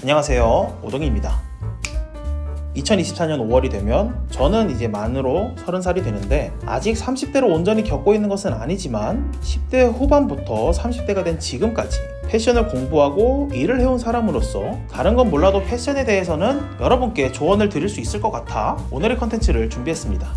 안녕하세요, 오동희입니다. 2024년 5월이 되면 저는 이제 만으로 30살이 되는데 아직 30대로 온전히 겪고 있는 것은 아니지만 10대 후반부터 30대가 된 지금까지 패션을 공부하고 일을 해온 사람으로서 다른 건 몰라도 패션에 대해서는 여러분께 조언을 드릴 수 있을 것 같아 오늘의 컨텐츠를 준비했습니다.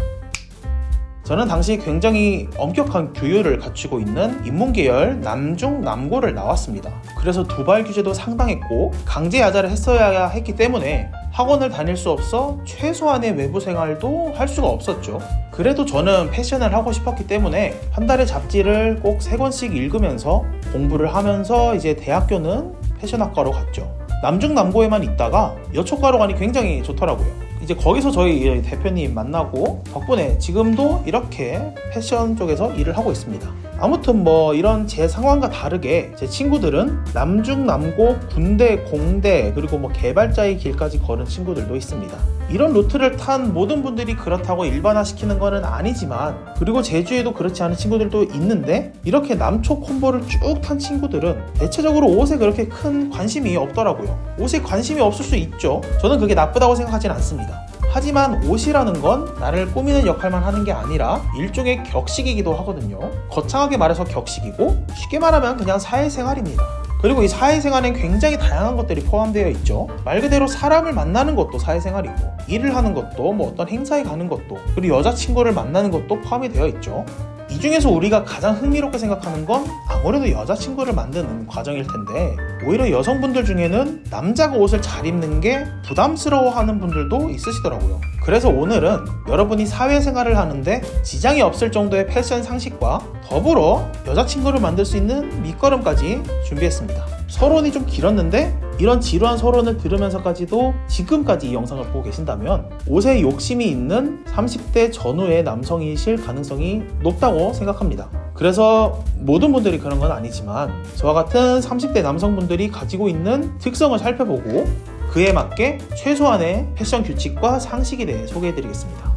저는 당시 굉장히 엄격한 규율을 갖추고 있는 인문계열 남중 남고를 나왔습니다. 그래서 두발 규제도 상당했고 강제 야자를 했어야 했기 때문에 학원을 다닐 수 없어 최소한의 외부 생활도 할 수가 없었죠. 그래도 저는 패션을 하고 싶었기 때문에 한 달에 잡지를 꼭 3권씩 읽으면서 공부를 하면서 이제 대학교는 패션학과로 갔죠. 남중남고에만 있다가 여초과로 가니 굉장히 좋더라고요. 이제 거기서 저희 대표님 만나고 덕분에 지금도 이렇게 패션 쪽에서 일을 하고 있습니다. 아무튼 이런 제 상황과 다르게 제 친구들은 남중남고, 군대, 공대, 그리고 개발자의 길까지 걸은 친구들도 있습니다. 이런 루트를 탄 모든 분들이 그렇다고 일반화시키는 거는 아니지만, 그리고 제주에도 그렇지 않은 친구들도 있는데 이렇게 남초 콤보를 쭉 탄 친구들은 대체적으로 옷에 그렇게 큰 관심이 없더라고요. 옷에 관심이 없을 수 있죠. 저는 그게 나쁘다고 생각하진 않습니다. 하지만 옷이라는 건 나를 꾸미는 역할만 하는 게 아니라 일종의 격식이기도 하거든요. 거창하게 말해서 격식이고, 쉽게 말하면 그냥 사회생활입니다. 그리고 이 사회생활엔 굉장히 다양한 것들이 포함되어 있죠. 말 그대로 사람을 만나는 것도 사회생활이고, 일을 하는 것도, 어떤 행사에 가는 것도, 그리고 여자친구를 만나는 것도 포함이 되어 있죠. 이 중에서 우리가 가장 흥미롭게 생각하는 건 아무래도 여자친구를 만드는 과정일 텐데, 오히려 여성분들 중에는 남자가 옷을 잘 입는 게 부담스러워하는 분들도 있으시더라고요. 그래서 오늘은 여러분이 사회생활을 하는데 지장이 없을 정도의 패션 상식과 더불어 여자친구를 만들 수 있는 밑거름까지 준비했습니다. 서론이 좀 길었는데 이런 지루한 서론을 들으면서까지도 지금까지 이 영상을 보고 계신다면 옷에 욕심이 있는 30대 전후의 남성이실 가능성이 높다고 생각합니다. 그래서 모든 분들이 그런 건 아니지만 저와 같은 30대 남성분들이 가지고 있는 특성을 살펴보고 그에 맞게 최소한의 패션 규칙과 상식에 대해 소개해드리겠습니다.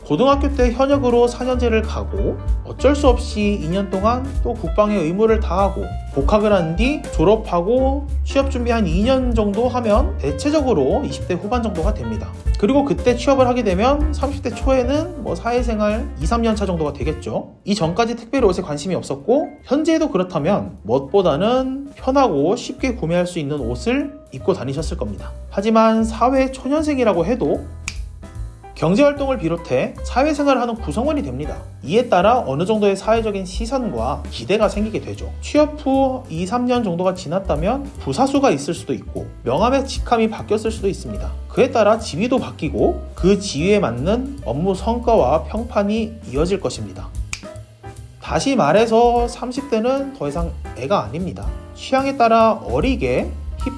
고등학교 때 현역으로 4년제를 가고 어쩔 수 없이 2년 동안 또 국방의 의무를 다하고 복학을 한 뒤 졸업하고 취업 준비 한 2년 정도 하면 대체적으로 20대 후반 정도가 됩니다. 그리고 그때 취업을 하게 되면 30대 초에는 사회생활 2-3년 차 정도가 되겠죠. 이 전까지 특별히 옷에 관심이 없었고 현재도 그렇다면 무엇보다는 편하고 쉽게 구매할 수 있는 옷을 입고 다니셨을 겁니다. 하지만 사회 초년생이라고 해도 경제활동을 비롯해 사회생활을 하는 구성원이 됩니다. 이에 따라 어느 정도의 사회적인 시선과 기대가 생기게 되죠. 취업 후 2-3년 정도가 지났다면 부사수가 있을 수도 있고 명함의 직함이 바뀌었을 수도 있습니다. 그에 따라 지위도 바뀌고 그 지위에 맞는 업무 성과와 평판이 이어질 것입니다. 다시 말해서 30대는 더 이상 애가 아닙니다. 취향에 따라 어리게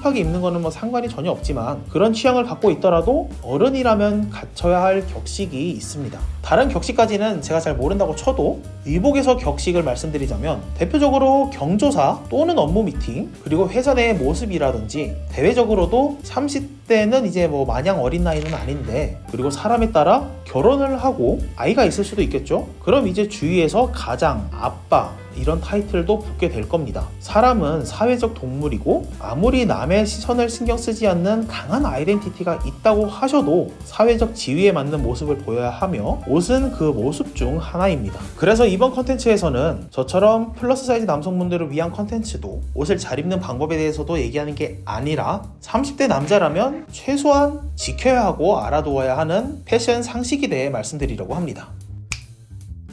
힙하게 입는 거는 상관이 전혀 없지만 그런 취향을 갖고 있더라도 어른이라면 갖춰야 할 격식이 있습니다. 다른 격식까지는 제가 잘 모른다고 쳐도 의복에서 격식을 말씀드리자면 대표적으로 경조사 또는 업무 미팅, 그리고 회사 내의 모습이라든지 대외적으로도 30대는 이제 마냥 어린 나이는 아닌데, 그리고 사람에 따라 결혼을 하고 아이가 있을 수도 있겠죠. 그럼 이제 주위에서 가장, 아빠 이런 타이틀도 붙게 될 겁니다. 사람은 사회적 동물이고 아무리 남의 시선을 신경 쓰지 않는 강한 아이덴티티가 있다고 하셔도 사회적 지위에 맞는 모습을 보여야 하며 옷은 그 모습 중 하나입니다. 그래서 이번 컨텐츠에서는 저처럼 플러스 사이즈 남성분들을 위한 컨텐츠도 옷을 잘 입는 방법에 대해서도 얘기하는 게 아니라 30대 남자라면 최소한 지켜야 하고 알아두어야 하는 패션 상식에 대해 말씀드리려고 합니다.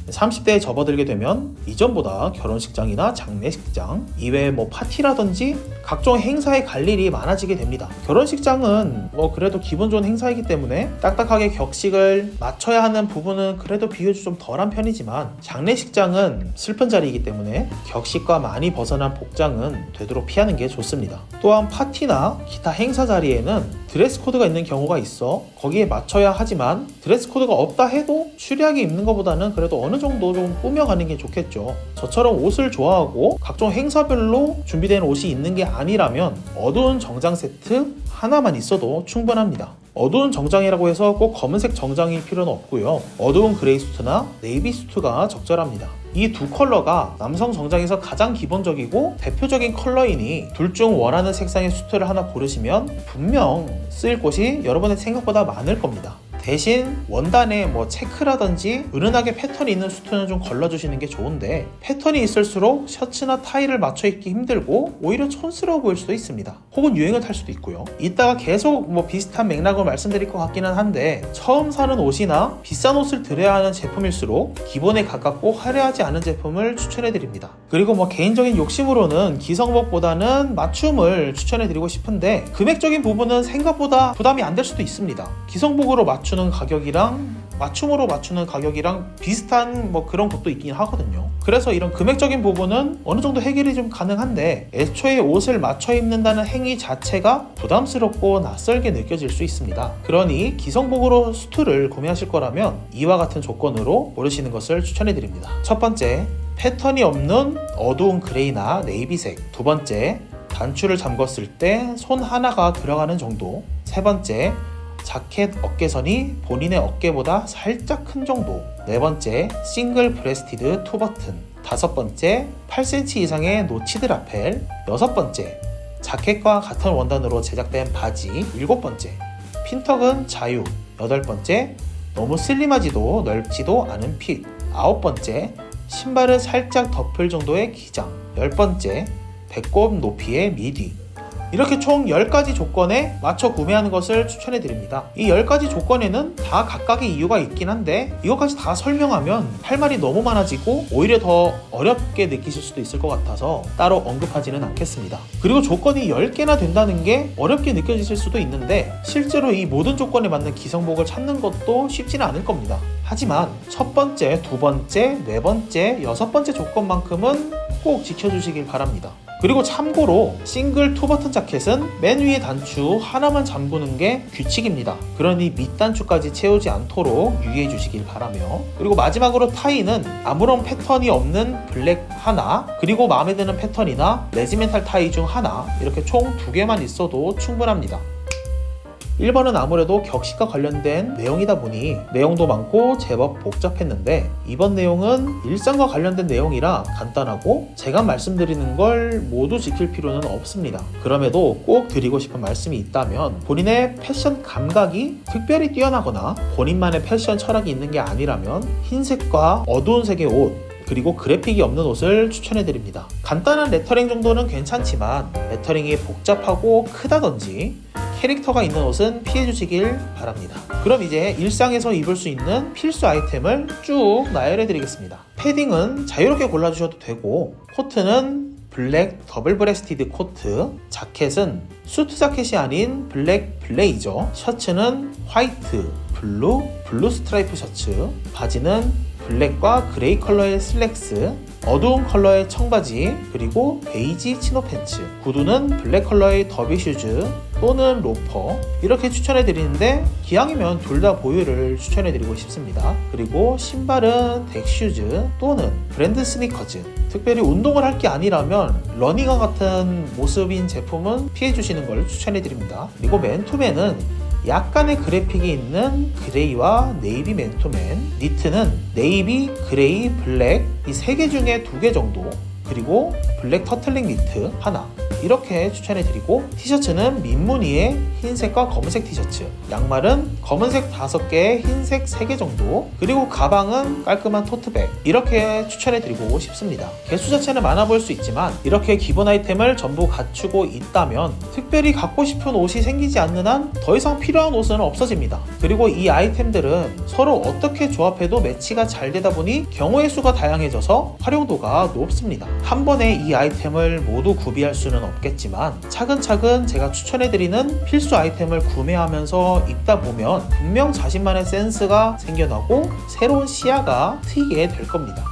30대에 접어들게 되면 이전보다 결혼식장이나 장례식장 이외에 파티라든지 각종 행사에 갈 일이 많아지게 됩니다. 결혼식장은 그래도 기분 좋은 행사이기 때문에 딱딱하게 격식을 맞춰야 하는 부분은 그래도 비교적 좀 덜한 편이지만, 장례식장은 슬픈 자리이기 때문에 격식과 많이 벗어난 복장은 되도록 피하는 게 좋습니다. 또한 파티나 기타 행사 자리에는 드레스 코드가 있는 경우가 있어 거기에 맞춰야 하지만, 드레스 코드가 없다 해도 추리하게 입는 것보다는 그래도 어느 정도 좀 꾸며가는 게 좋겠죠. 저처럼 옷을 좋아하고 각종 행사별로 준비된 옷이 있는 게 아니라면 어두운 정장 세트 하나만 있어도 충분합니다. 어두운 정장이라고 해서 꼭 검은색 정장일 필요는 없고요. 어두운 그레이 수트나 네이비 수트가 적절합니다. 이 두 컬러가 남성 정장에서 가장 기본적이고 대표적인 컬러이니 둘 중 원하는 색상의 수트를 하나 고르시면 분명 쓰일 곳이 여러분의 생각보다 많을 겁니다. 대신 원단에 체크라든지 은은하게 패턴이 있는 수트는 좀 걸러주시는 게 좋은데, 패턴이 있을수록 셔츠나 타이를 맞춰 입기 힘들고 오히려 촌스러워 보일 수도 있습니다. 혹은 유행을 탈 수도 있고요. 이따가 계속 비슷한 맥락으로 말씀드릴 것 같기는 한데, 처음 사는 옷이나 비싼 옷을 들여야 하는 제품일수록 기본에 가깝고 화려하지 않은 제품을 추천해드립니다. 그리고 개인적인 욕심으로는 기성복보다는 맞춤을 추천해드리고 싶은데, 금액적인 부분은 생각보다 부담이 안 될 수도 있습니다. 기성복으로 맞추는 가격이랑 맞춤으로 맞추는 가격이랑 비슷한 그런 곳도 있긴 하거든요. 그래서 이런 금액적인 부분은 어느 정도 해결이 좀 가능한데, 애초에 옷을 맞춰 입는다는 행위 자체가 부담스럽고 낯설게 느껴질 수 있습니다. 그러니 기성복으로 수트를 구매하실 거라면 이와 같은 조건으로 고르시는 것을 추천해드립니다. 첫 번째, 패턴이 없는 어두운 그레이나 네이비색. 두 번째, 단추를 잠궜을 때 손 하나가 들어가는 정도. 세 번째, 자켓 어깨선이 본인의 어깨보다 살짝 큰 정도. 네 번째, 싱글 브레스티드 투버튼. 다섯 번째, 8cm 이상의 노치드 라펠. 여섯 번째, 자켓과 같은 원단으로 제작된 바지. 일곱 번째, 핀턱은 자유. 여덟 번째, 너무 슬림하지도 넓지도 않은 핏. 아홉 번째, 신발을 살짝 덮을 정도의 기장. 열 번째, 배꼽 높이의 미디. 이렇게 총 10가지 조건에 맞춰 구매하는 것을 추천해드립니다. 이 10가지 조건에는 다 각각의 이유가 있긴 한데, 이것까지 다 설명하면 할 말이 너무 많아지고 오히려 더 어렵게 느끼실 수도 있을 것 같아서 따로 언급하지는 않겠습니다. 그리고 조건이 10개나 된다는 게 어렵게 느껴지실 수도 있는데, 실제로 이 모든 조건에 맞는 기성복을 찾는 것도 쉽지는 않을 겁니다. 하지만 첫 번째, 두 번째, 네 번째, 여섯 번째 조건만큼은 꼭 지켜주시길 바랍니다. 그리고 참고로 싱글 투버튼 자켓은 맨 위에 단추 하나만 잠그는 게 규칙입니다. 그러니 밑단추까지 채우지 않도록 유의해 주시길 바라며, 그리고 마지막으로 타이는 아무런 패턴이 없는 블랙 하나, 그리고 마음에 드는 패턴이나 레지멘탈 타이 중 하나, 이렇게 총 2개만 있어도 충분합니다. 1번은 아무래도 격식과 관련된 내용이다 보니 내용도 많고 제법 복잡했는데, 이번 내용은 일상과 관련된 내용이라 간단하고 제가 말씀드리는 걸 모두 지킬 필요는 없습니다. 그럼에도 꼭 드리고 싶은 말씀이 있다면, 본인의 패션 감각이 특별히 뛰어나거나 본인만의 패션 철학이 있는 게 아니라면 흰색과 어두운 색의 옷, 그리고 그래픽이 없는 옷을 추천해드립니다. 간단한 레터링 정도는 괜찮지만 레터링이 복잡하고 크다든지 캐릭터가 있는 옷은 피해주시길 바랍니다. 그럼 이제 일상에서 입을 수 있는 필수 아이템을 쭉 나열해드리겠습니다. 패딩은 자유롭게 골라주셔도 되고, 코트는 블랙 더블 브레스티드 코트, 자켓은 수트 자켓이 아닌 블랙 블레이저, 셔츠는 화이트, 블루 스트라이프 셔츠, 바지는 블랙과 그레이 컬러의 슬랙스, 어두운 컬러의 청바지, 그리고 베이지 치노 팬츠, 구두는 블랙 컬러의 더비 슈즈 또는 로퍼, 이렇게 추천해 드리는데 기왕이면 둘 다 보유를 추천해 드리고 싶습니다. 그리고 신발은 덱 슈즈 또는 브랜드 스니커즈, 특별히 운동을 할 게 아니라면 러닝화 같은 모습인 제품은 피해 주시는 걸 추천해 드립니다. 그리고 맨투맨은 약간의 그래픽이 있는 그레이와 네이비 맨투맨, 니트는 네이비, 그레이, 블랙 이 3개 중에 2개 정도, 그리고 블랙 터틀넥 니트 하나, 이렇게 추천해드리고, 티셔츠는 민무늬의 흰색과 검은색 티셔츠, 양말은 검은색 5개, 흰색 3개 정도, 그리고 가방은 깔끔한 토트백, 이렇게 추천해드리고 싶습니다. 개수 자체는 많아 보일 수 있지만 이렇게 기본 아이템을 전부 갖추고 있다면 특별히 갖고 싶은 옷이 생기지 않는 한 더 이상 필요한 옷은 없어집니다. 그리고 이 아이템들은 서로 어떻게 조합해도 매치가 잘 되다 보니 경우의 수가 다양해져서 활용도가 높습니다. 한 번에 이 아이템을 모두 구비할 수는 없겠지만 차근차근 제가 추천해드리는 필수 아이템을 구매하면서 입다 보면 분명 자신만의 센스가 생겨나고 새로운 시야가 트이게 될 겁니다.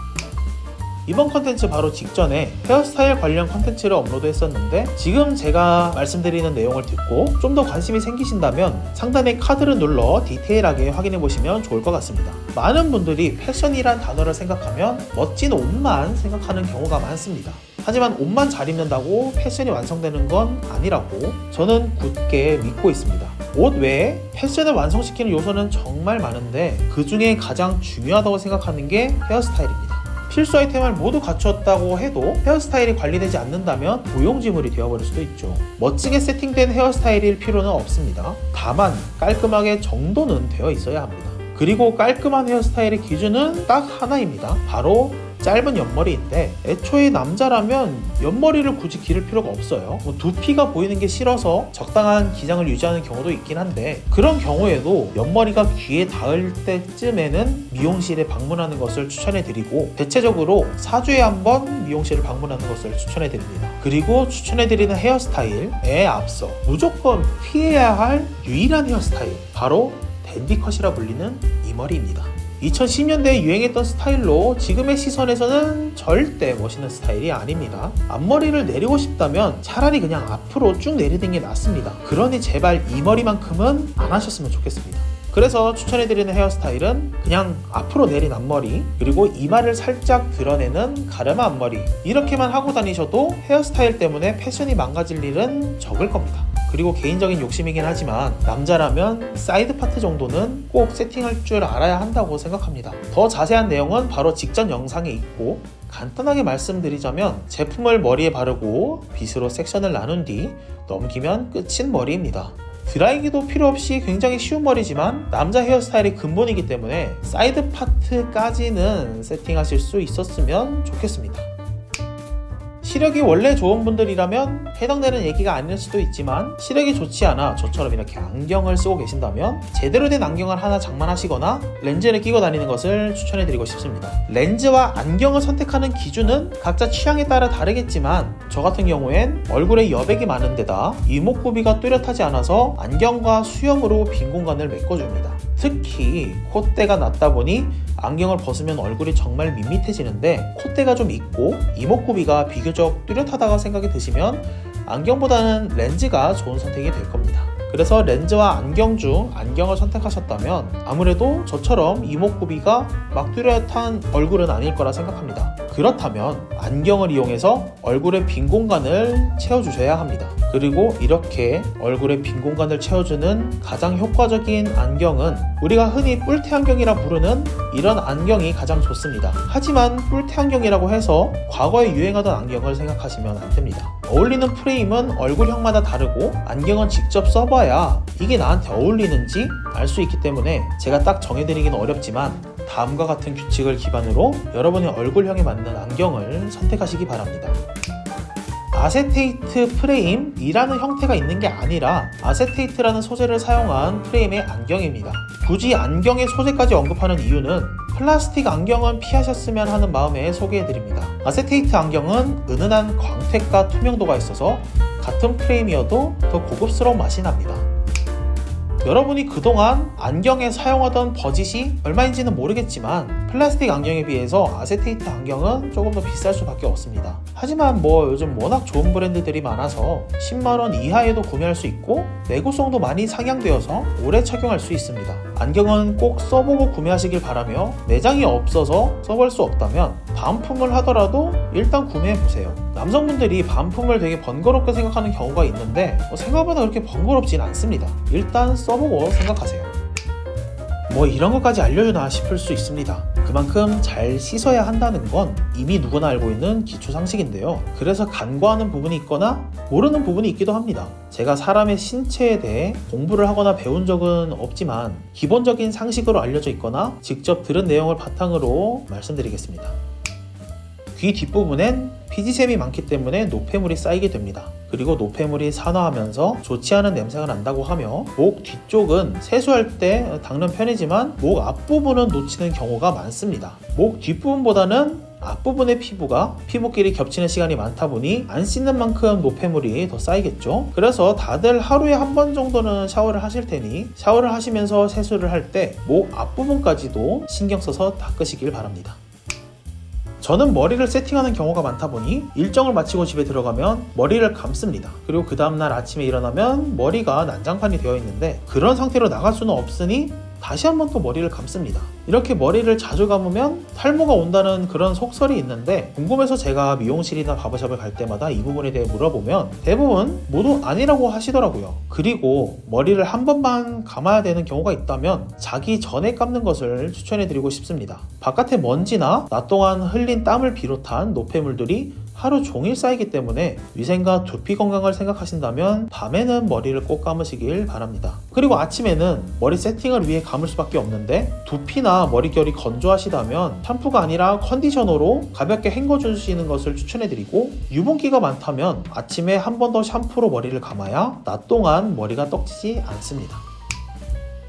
이번 컨텐츠 바로 직전에 헤어스타일 관련 컨텐츠를 업로드했었는데, 지금 제가 말씀드리는 내용을 듣고 좀 더 관심이 생기신다면 상단에 카드를 눌러 디테일하게 확인해 보시면 좋을 것 같습니다. 많은 분들이 패션이란 단어를 생각하면 멋진 옷만 생각하는 경우가 많습니다. 하지만 옷만 잘 입는다고 패션이 완성되는 건 아니라고 저는 굳게 믿고 있습니다. 옷 외에 패션을 완성시키는 요소는 정말 많은데 그 중에 가장 중요하다고 생각하는 게 헤어스타일입니다. 필수 아이템을 모두 갖추었다고 해도 헤어스타일이 관리되지 않는다면 무용지물이 되어버릴 수도 있죠. 멋지게 세팅된 헤어스타일일 필요는 없습니다. 다만 깔끔하게 정돈은 되어 있어야 합니다. 그리고 깔끔한 헤어스타일의 기준은 딱 하나입니다. 바로 짧은 옆머리인데, 애초에 남자라면 옆머리를 굳이 기를 필요가 없어요. 두피가 보이는 게 싫어서 적당한 기장을 유지하는 경우도 있긴 한데, 그런 경우에도 옆머리가 귀에 닿을 때쯤에는 미용실에 방문하는 것을 추천해드리고, 대체적으로 4주에 한 번 미용실을 방문하는 것을 추천해드립니다. 그리고 추천해드리는 헤어스타일에 앞서 무조건 피해야 할 유일한 헤어스타일, 바로 댄디컷이라 불리는 이 머리입니다. 2010년대에 유행했던 스타일로 지금의 시선에서는 절대 멋있는 스타일이 아닙니다. 앞머리를 내리고 싶다면 차라리 그냥 앞으로 쭉 내리는 게 낫습니다. 그러니 제발 이 머리만큼은 안 하셨으면 좋겠습니다. 그래서 추천해드리는 헤어스타일은 그냥 앞으로 내린 앞머리, 그리고 이마를 살짝 드러내는 가르마 앞머리, 이렇게만 하고 다니셔도 헤어스타일 때문에 패션이 망가질 일은 적을 겁니다. 그리고 개인적인 욕심이긴 하지만 남자라면 사이드 파트 정도는 꼭 세팅할 줄 알아야 한다고 생각합니다. 더 자세한 내용은 바로 직전 영상에 있고, 간단하게 말씀드리자면 제품을 머리에 바르고 빗으로 섹션을 나눈 뒤 넘기면 끝인 머리입니다. 드라이기도 필요 없이 굉장히 쉬운 머리지만 남자 헤어스타일의 근본이기 때문에 사이드 파트까지는 세팅하실 수 있었으면 좋겠습니다. 시력이 원래 좋은 분들이라면 해당되는 얘기가 아닐 수도 있지만, 시력이 좋지 않아 저처럼 이렇게 안경을 쓰고 계신다면 제대로 된 안경을 하나 장만하시거나 렌즈를 끼고 다니는 것을 추천해드리고 싶습니다. 렌즈와 안경을 선택하는 기준은 각자 취향에 따라 다르겠지만, 저 같은 경우엔 얼굴에 여백이 많은 데다 이목구비가 뚜렷하지 않아서 안경과 수염으로 빈 공간을 메꿔줍니다. 특히 콧대가 낮다 보니 안경을 벗으면 얼굴이 정말 밋밋해지는데, 콧대가 좀 있고 이목구비가 비교적 뚜렷하다고 생각이 드시면 안경보다는 렌즈가 좋은 선택이 될 겁니다. 그래서 렌즈와 안경 중 안경을 선택하셨다면 아무래도 저처럼 이목구비가 막 뚜렷한 얼굴은 아닐 거라 생각합니다. 그렇다면 안경을 이용해서 얼굴의 빈 공간을 채워주셔야 합니다. 그리고 이렇게 얼굴의 빈 공간을 채워주는 가장 효과적인 안경은 우리가 흔히 뿔테 안경이라 부르는 이런 안경이 가장 좋습니다. 하지만 뿔테 안경이라고 해서 과거에 유행하던 안경을 생각하시면 안 됩니다. 어울리는 프레임은 얼굴형마다 다르고 안경은 직접 써봐야 이게 나한테 어울리는지 알 수 있기 때문에 제가 딱 정해드리기는 어렵지만, 다음과 같은 규칙을 기반으로 여러분의 얼굴형에 맞는 안경을 선택하시기 바랍니다. 아세테이트 프레임이라는 형태가 있는 게 아니라 아세테이트라는 소재를 사용한 프레임의 안경입니다. 굳이 안경의 소재까지 언급하는 이유는 플라스틱 안경은 피하셨으면 하는 마음에 소개해드립니다. 아세테이트 안경은 은은한 광택과 투명도가 있어서 같은 프레임이어도 더 고급스러운 맛이 납니다. 여러분이 그동안 안경에 사용하던 버짓이 얼마인지는 모르겠지만 플라스틱 안경에 비해서 아세테이트 안경은 조금 더 비쌀 수밖에 없습니다. 하지만 요즘 워낙 좋은 브랜드들이 많아서 10만원 이하에도 구매할 수 있고 내구성도 많이 상향되어서 오래 착용할 수 있습니다. 안경은 꼭 써보고 구매하시길 바라며, 매장이 없어서 써볼 수 없다면 반품을 하더라도 일단 구매해보세요. 남성분들이 반품을 되게 번거롭게 생각하는 경우가 있는데 생각보다 그렇게 번거롭진 않습니다. 일단 써보고 생각하세요. 이런 것까지 알려주나 싶을 수 있습니다. 그만큼 잘 씻어야 한다는 건 이미 누구나 알고 있는 기초 상식인데요. 그래서 간과하는 부분이 있거나 모르는 부분이 있기도 합니다. 제가 사람의 신체에 대해 공부를 하거나 배운 적은 없지만 기본적인 상식으로 알려져 있거나 직접 들은 내용을 바탕으로 말씀드리겠습니다. 귀 뒷부분엔 피지샘이 많기 때문에 노폐물이 쌓이게 됩니다. 그리고 노폐물이 산화하면서 좋지 않은 냄새가 난다고 하며, 목 뒤쪽은 세수할 때 닦는 편이지만 목 앞부분은 놓치는 경우가 많습니다. 목 뒷부분보다는 앞부분의 피부가 피부끼리 겹치는 시간이 많다 보니 안 씻는 만큼 노폐물이 더 쌓이겠죠. 그래서 다들 하루에 한 번 정도는 샤워를 하실 테니 샤워를 하시면서 세수를 할 때 목 앞부분까지도 신경 써서 닦으시길 바랍니다. 저는 머리를 세팅하는 경우가 많다 보니 일정을 마치고 집에 들어가면 머리를 감습니다. 그리고 그 다음날 아침에 일어나면 머리가 난장판이 되어 있는데, 그런 상태로 나갈 수는 없으니 다시 한번 또 머리를 감습니다. 이렇게 머리를 자주 감으면 탈모가 온다는 그런 속설이 있는데, 궁금해서 제가 미용실이나 바버샵을 갈 때마다 이 부분에 대해 물어보면 대부분 모두 아니라고 하시더라고요. 그리고 머리를 한 번만 감아야 되는 경우가 있다면 자기 전에 감는 것을 추천해드리고 싶습니다. 바깥에 먼지나 낮 동안 흘린 땀을 비롯한 노폐물들이 하루 종일 쌓이기 때문에 위생과 두피 건강을 생각하신다면 밤에는 머리를 꼭 감으시길 바랍니다. 그리고 아침에는 머리 세팅을 위해 감을 수밖에 없는데, 두피나 머릿결이 건조하시다면 샴푸가 아니라 컨디셔너로 가볍게 헹궈주시는 것을 추천해드리고, 유분기가 많다면 아침에 한 번 더 샴푸로 머리를 감아야 낮 동안 머리가 떡지지 않습니다.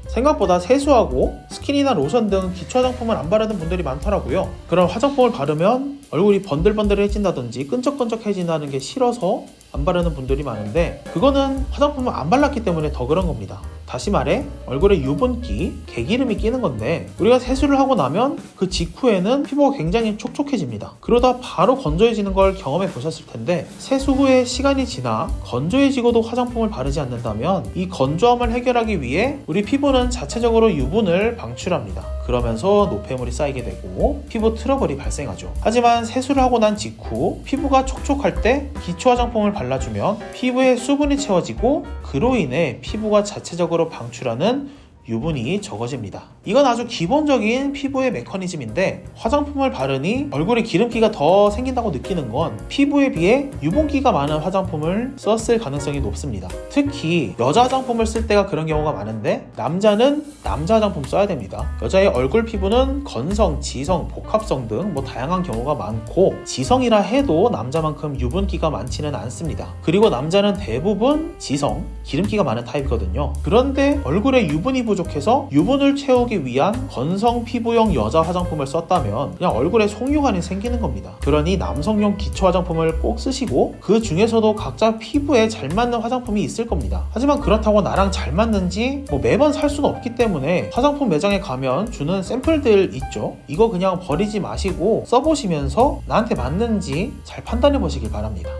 생각보다 세수하고 스킨이나 로션 등 기초 화장품을 안 바르는 분들이 많더라고요. 그런 화장품을 바르면 얼굴이 번들번들해진다든지 끈적끈적해진다는 게 싫어서 안 바르는 분들이 많은데, 그거는 화장품을 안 발랐기 때문에 더 그런 겁니다. 다시 말해 얼굴에 유분기, 개기름이 끼는 건데, 우리가 세수를 하고 나면 그 직후에는 피부가 굉장히 촉촉해집니다. 그러다 바로 건조해지는 걸 경험해 보셨을 텐데, 세수 후에 시간이 지나 건조해지고도 화장품을 바르지 않는다면 이 건조함을 해결하기 위해 우리 피부는 자체적으로 유분을 방출합니다. 그러면서 노폐물이 쌓이게 되고 피부 트러블이 발생하죠. 하지만 세수를 하고 난 직후 피부가 촉촉할 때 기초 화장품을 발라주면 피부에 수분이 채워지고, 그로 인해 피부가 자체적으로 방출하는 유분이 적어집니다. 이건 아주 기본적인 피부의 메커니즘인데, 화장품을 바르니 얼굴에 기름기가 더 생긴다고 느끼는 건 피부에 비해 유분기가 많은 화장품을 썼을 가능성이 높습니다. 특히 여자 화장품을 쓸 때가 그런 경우가 많은데, 남자는 남자 화장품 써야 됩니다. 여자의 얼굴 피부는 건성, 지성, 복합성 등 다양한 경우가 많고, 지성이라 해도 남자만큼 유분기가 많지는 않습니다. 그리고 남자는 대부분 지성, 기름기가 많은 타입이거든요. 그런데 얼굴에 유분이 부족해서 유분을 채우기 위한 건성 피부용 여자 화장품을 썼다면 그냥 얼굴에 송유관이 생기는 겁니다. 그러니 남성용 기초 화장품을 꼭 쓰시고, 그 중에서도 각자 피부에 잘 맞는 화장품이 있을 겁니다. 하지만 그렇다고 나랑 잘 맞는지 매번 살 수는 없기 때문에 화장품 매장에 가면 주는 샘플들 있죠. 이거 그냥 버리지 마시고 써보시면서 나한테 맞는지 잘 판단해 보시길 바랍니다.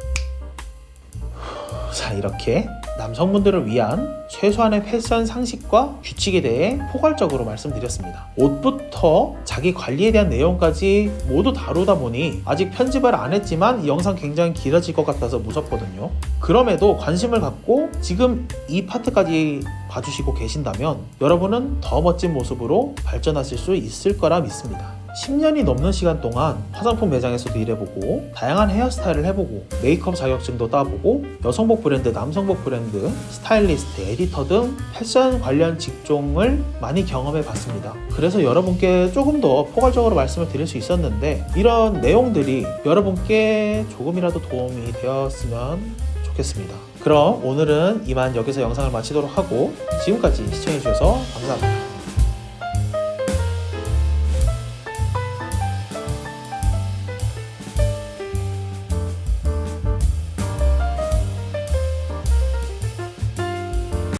자, 이렇게 남성분들을 위한 최소한의 패션 상식과 규칙에 대해 포괄적으로 말씀드렸습니다. 옷부터 자기 관리에 대한 내용까지 모두 다루다 보니 아직 편집을 안 했지만 이 영상 굉장히 길어질 것 같아서 무섭거든요. 그럼에도 관심을 갖고 지금 이 파트까지 봐주시고 계신다면 여러분은 더 멋진 모습으로 발전하실 수 있을 거라 믿습니다. 10년이 넘는 시간 동안 화장품 매장에서도 일해보고, 다양한 헤어스타일을 해보고, 메이크업 자격증도 따보고, 여성복 브랜드, 남성복 브랜드, 스타일리스트, 에디터 등 패션 관련 직종을 많이 경험해봤습니다. 그래서 여러분께 조금 더 포괄적으로 말씀을 드릴 수 있었는데, 이런 내용들이 여러분께 조금이라도 도움이 되었으면 좋겠습니다. 그럼 오늘은 이만 여기서 영상을 마치도록 하고, 지금까지 시청해주셔서 감사합니다.